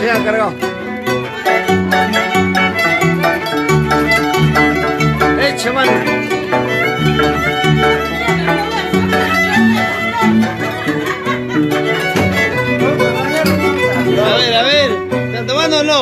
Se ha cargado. Eche, mano. A ver, ¿están tomando o no?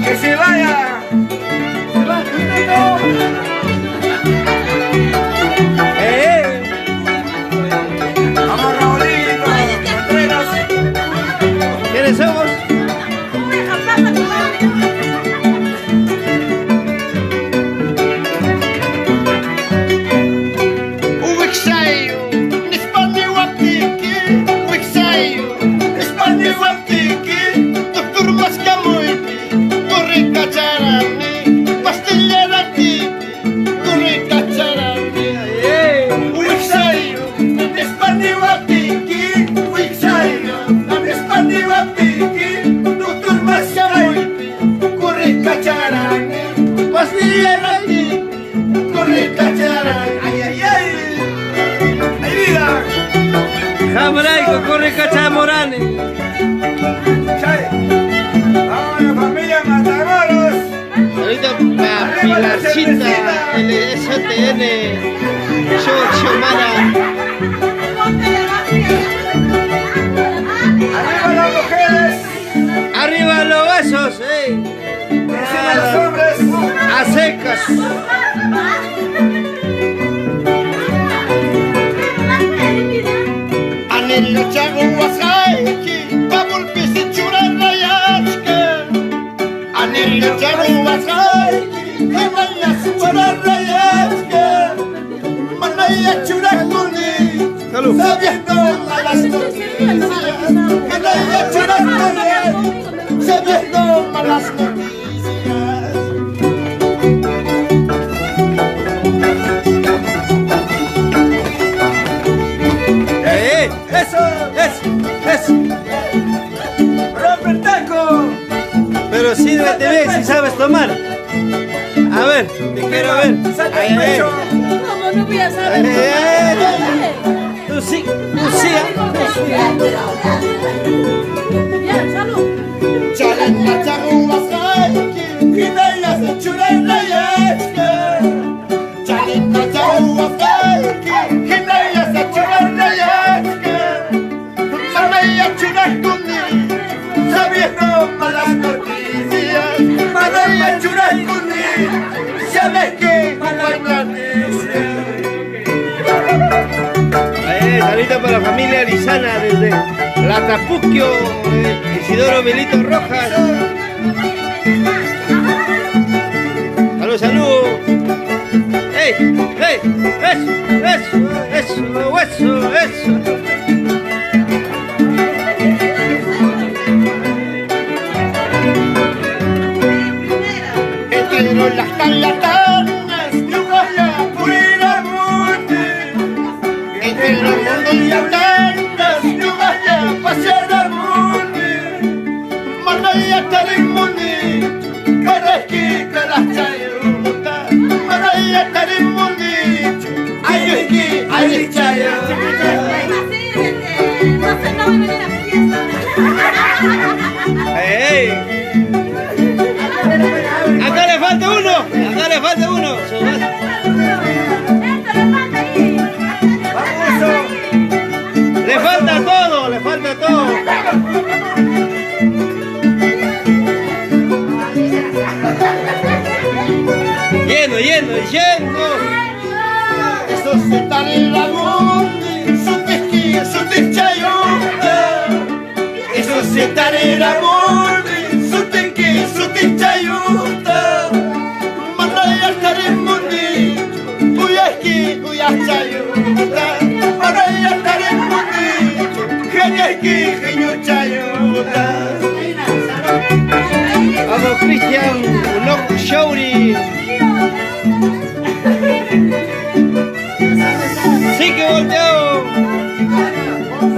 ¡Que se vaya! ¡Se va contento! ¡Vamos, Raulito! ¡Contreras! ¿Quiénes somos? Jambraico, corre Cachamorane. ¡Vamos a la familia Matamoros! Ahorita para Pilarcita, LSTN, Xiomara. ¡Arriba las mujeres! Arriba los besos, ¡Encima los hombres! A secas. Anello chagu wasaiki, babul pisi chura rayachka. Anello chagu wasaiki, manaya chura rayachka. Manaya chura kuni, sabiendo malas noticias. Manaya chura kuni, sabiendo malas noticias. Eso. ¡Rompe el taco! Pero sírvete bien si sabes tomar. A ver, te quiero ver. ¡Saca el pecho! ¿Cómo no voy a saber? Tú sí. Bien, salud. Chalena chagu wasaiki, hinaya se chura rayachka. Chalena chagu wasaiki, hinaya se chura rayachka. Manaya chura kuni, sabiendo malas noticias. Manaya chura kuni, sabes que malas noticias. Saludita para la familia Lizana desde La Tapuquio, Isidoro Belito Rojas. Salud. ¡Ey! Eso. Entero las talatanas, no vaya por ir a monte. Entre el mundo y tantas, no vaya a pasear al monte. María Tarimundi, Karaski, Karachayuta, María Tarimundi, Ayuki, Ayuchayo. No sé, no voy a venir a fiesta. ¡Ey! Acá le falta uno. Acá le falta uno. Esto le falta ahí. Le falta todo, le falta todo. Lleno, lleno, lleno. Eso se tarera mundi, su tequi, su tichayuta. Eso se tarera mundi, su tequi, su tichayuta. Maraya tarimundi, uyaki, uyachayuta. Maraya tarimundi, genyaki, genyuchayuta. Vamos, Cristian, Ulok Shauri. Sí que volteó.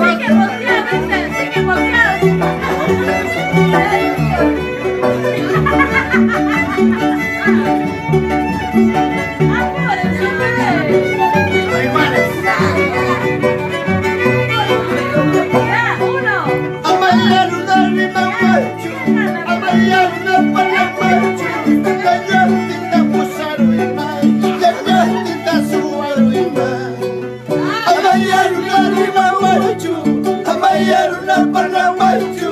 Sí que volteado, ¿viste? Sí que volteado. Amaya luna lima machu, amaya luna para machu. Kaya tinta pusaru imay, kaya tinta suwaru imay. Amaya luna lima machu, amaya luna para machu.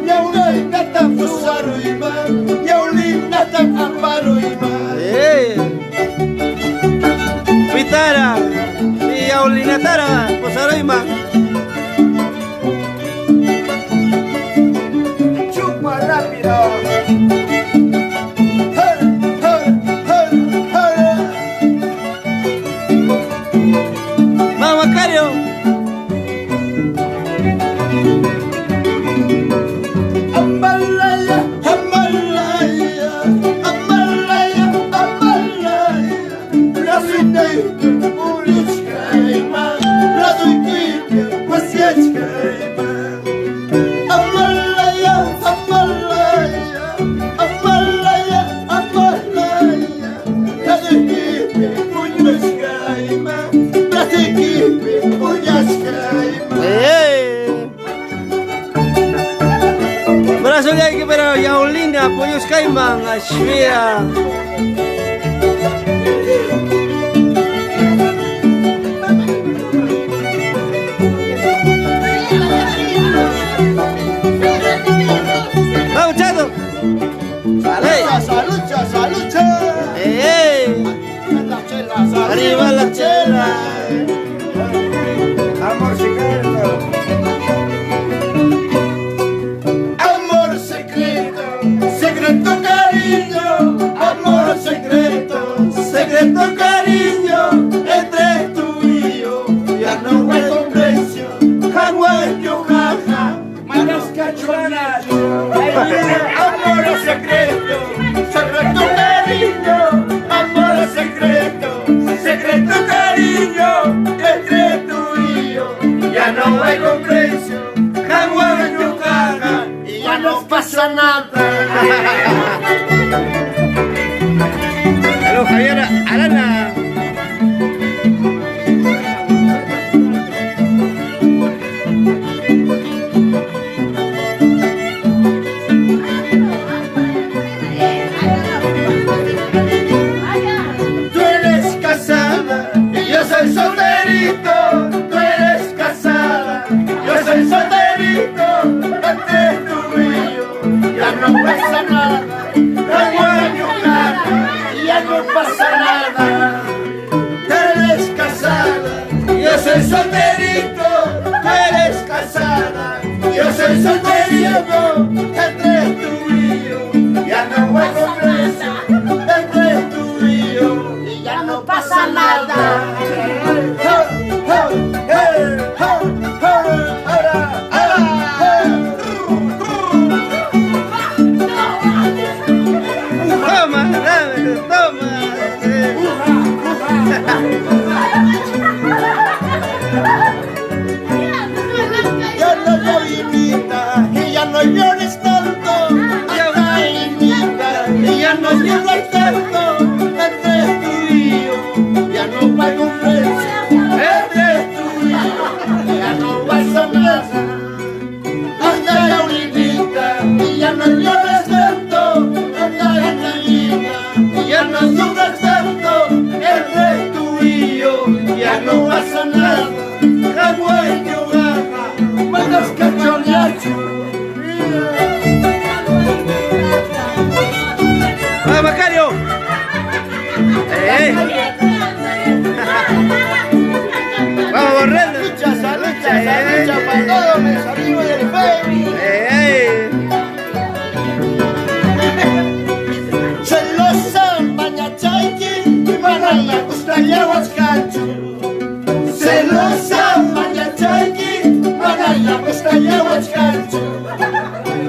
Yauna nata pusaru imay, yauli nata amparu imay. Pitara y Aulinatara, Posaroima. Chupa rápido. Hey, hey, hey, hey. Vamos, Macario. Amalaya, Amalaya, Amalaya, Amalaya. La suinete, Urichkaima, la duikite, Pasiachkaima. Amalaya, Amalaya, Amalaya, Amalaya. La duikite, Urichkaima, la duikite, Urichkaima. Brazo de aquí, pero Yaulina, Pollos Caiman, Ashvia. Vamos, Chato. Salucha, salucha, salucha. La chela, salucha. Arriba la chela. Amor secreto. Amor secreto, secreto cariño. Amor secreto, secreto cariño. Entre tú y yo, ya no hay comprensión. Hawaiio, jaja, manos cachuanas. Amor secreto, secreto cariño. Amor secreto, secreto cariño. Entre tú y yo, ya no hay comprensión. Hawaiio, jaja, y ya no pasa nada. Aló, Javier Arana. Tú eres casada y yo soy solterito. Tú eres casada, yo soy solterito. Entre tú y yo ya no pasa nada. Hawaiio, jaja, y ya no pasa nada. Tú eres casada, yo soy solterito. Tú eres casada, yo soy solterito. Entre tú y yo ya no hay comprensión. Entre tú y yo y ya no pasa nada. Toma, dame, toma. Ya no llorinita y ya no llores tanto. un acepto entre tú y yo. Ya no pago un precio entre tú y yo. Ya no pasa nada. Anda la unidita y ya no yo acepto. Anda la unidita y ya no es un acepto entre tú y yo. Ya no pasa nada. La muerte hogaja, mandas cachoneacho. ¡Vamos, Macario! ¡Vamos, Borrell! Lucha, para todos mis amigos del baby. Celosa, mañachaiki, manaya, gustaría huascacho. Celosa, mañachaiki, manaya, gustaría huascacho.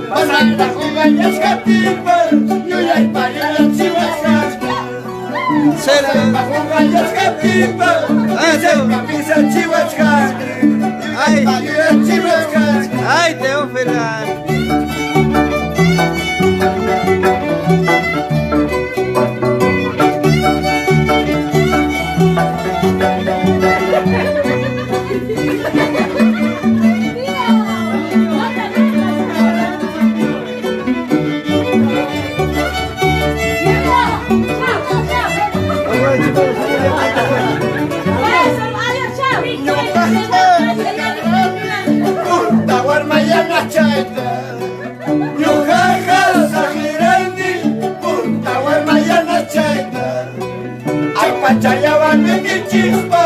Manaya, jugañas catipas, yo ya hay para chihuascacho. Celosa, jugañas catipas, camisa chihuascacho. ¡Ay! Chihuascacho. ¡Ay, Teófila! Tawarmayana chaita, Yujaja Sajirandi, Tawarmayana chaita. Ay pachayaban mi chispa,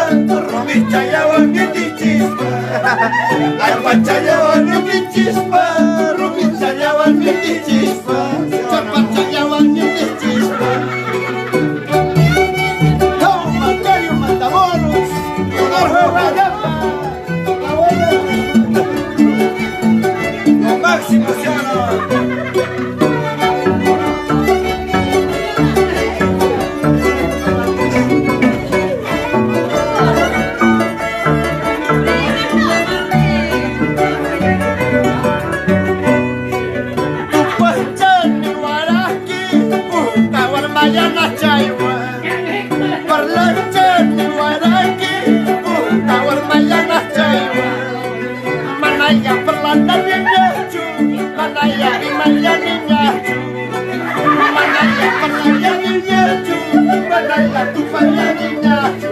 Rumi chayaban mi chispa. Ay pachayaban mi chispa, Rumi chayaban mi chispa. Chapachayaban mi chispa. No, Macario Matamoros, Rodolfo Galapa. Máximo Ciano. Tupachani Waraki, Tawarmayana Chaiwa. Parlachani Waraki, Tawarmayana Chaiwa. Manaya perlanda ninyachu, manaya imaya ninyachu, manaya perlanda ninyachu, manaya tupaya ninyachu,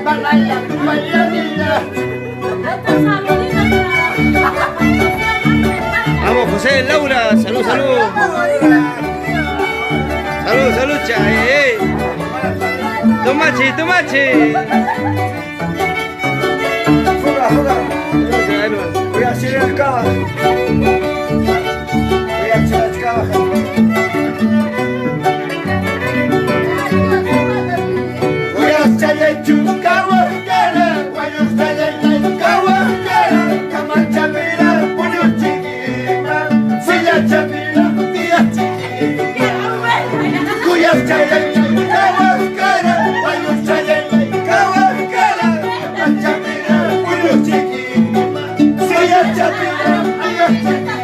manaya tupaya ninyachu. Vamos, José, Laura, salud, salud. Salud, salud, cha, Tomachi, tomachi. Voy a hacer el caballo. Voy a hacer el caballo. Voy a hacer el chucahuascara, voy a hacer el cahuascara, camachamira, puño chiquita, silla chapira, tía chiquita. Voy a hacer el chucahuascara, voy a hacer el cahuascara, camachamira, puño chiquita, silla chapira, tía chiquita.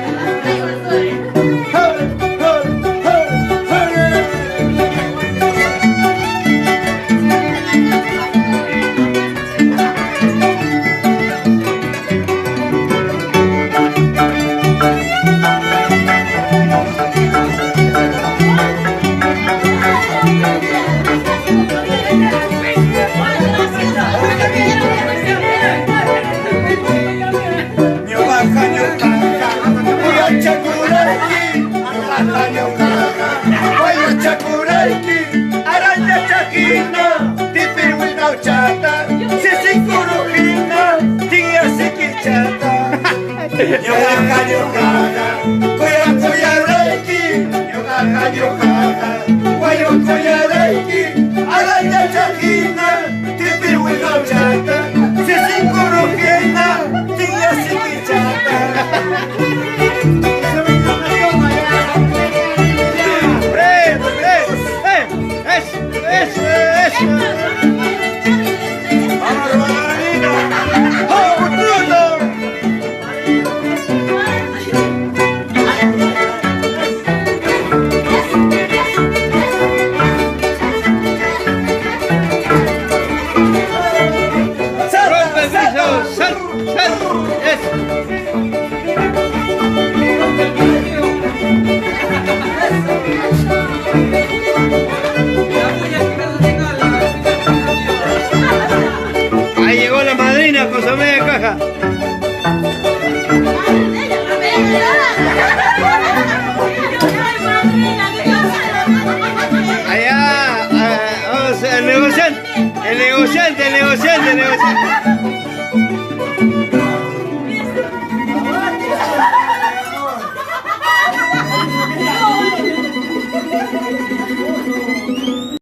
madrina consomé de caja. Allá, vamos, el negociante.